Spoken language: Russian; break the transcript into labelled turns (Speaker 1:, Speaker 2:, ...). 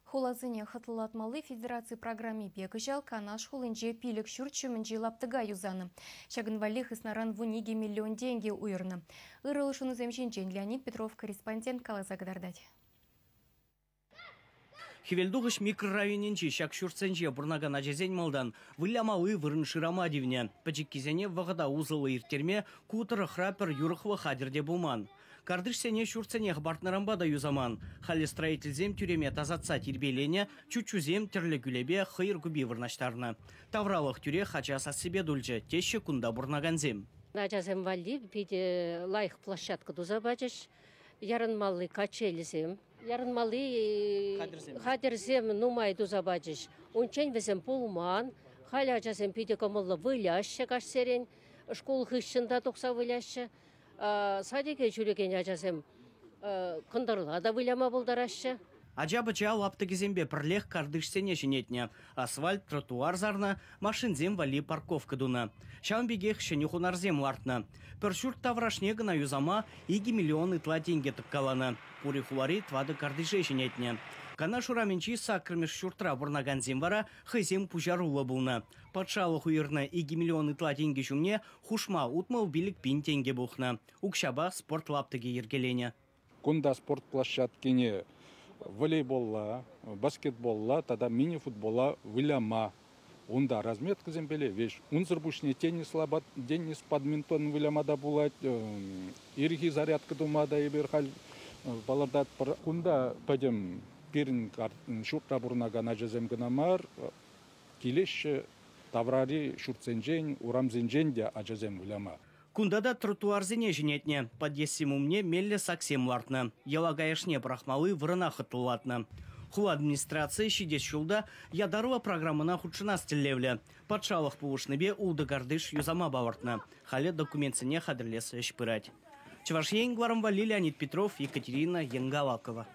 Speaker 1: Холазыне хатылатмалы федерации программе бекажал канаш хулынже пилік шүртшімінже лаптыга юзаны. Шагын валих иснаран вуниге миллион деньги уйырны. Ирылышыны земшенчен Леонид Петров, корреспондент Калазагдардать.
Speaker 2: Хевелдуғыш микрорайоненче шак шүртсенже бұрнаған ажезен малдан вылямалы вырын шырама дивне. Пачеккизене вағыда узылы иртерме кутыры храпер юрықлы хадерде булман. Кардышсене шүртсене бартнарамбада юзаман. Халі строительзем тюреме тазатса тербелене, чучузем тірлі күлебе хыйыр күбе вырнаштарны. Тавралық тюре хачаса себе дульче, теші кунда бұрнаганзем.
Speaker 3: Ажазем вали, биде лайық площадка дузабачыш, ярынмалы качелізем. Ярынмалы хадерзем нумай дузабачыш. Ончен везем полуман, халі ажазем биде комылы выляшы кашсерен, школ хыщында тоқса выляшы. Садике жүреген ажазем кындырла да выляма болдарашы.
Speaker 2: Ажа-бача лаптыгезембе пірлех кардышсене жинетне. Асфальт, тротуар зарна, машинзем вали парковка дуна. Шамбегех шене хунарзем лартна. Першурт таврашне гына юзама 2 миллион итла деньги тыккаланы. Пури хулари твады кардыше жинетне. Кана шураменчи сакрмеш шуртра бурнаганзем вара хызем пужарула булна. Патшалы хуйырны 2 миллион итла деньги жумне хушма утмал билик пин тенге бухна. Укшаба спорт лаптыге ергелене.
Speaker 4: Кунда спорт площадкине волейболла, баскетболла, тогда мини-футбола выляма. Унда разметка зембеле вещь. Унзырбушне теннис бадминтон вылямада булать, ирги зарядка думада и берхаль баладат. Кунда пойдем пирин шурта бурнага жезем гнамар, килеш таврари шуртсенжень, урамзенжень ажезем выляма.
Speaker 2: Кундада тротуарзене жинетне, подъессимумне мелле саксем лартны. Елагаешне брахмалы вырына хытылатны. Хула администрация шидес шулда ядарова программына худшына стеллевле. Патшалық пулышныбе улды гардыш юзама бавартны. Хале документсене хадырлес шпырать. Чевашьен Гларамвали, Леонид Петров, Екатерина Янгалакова.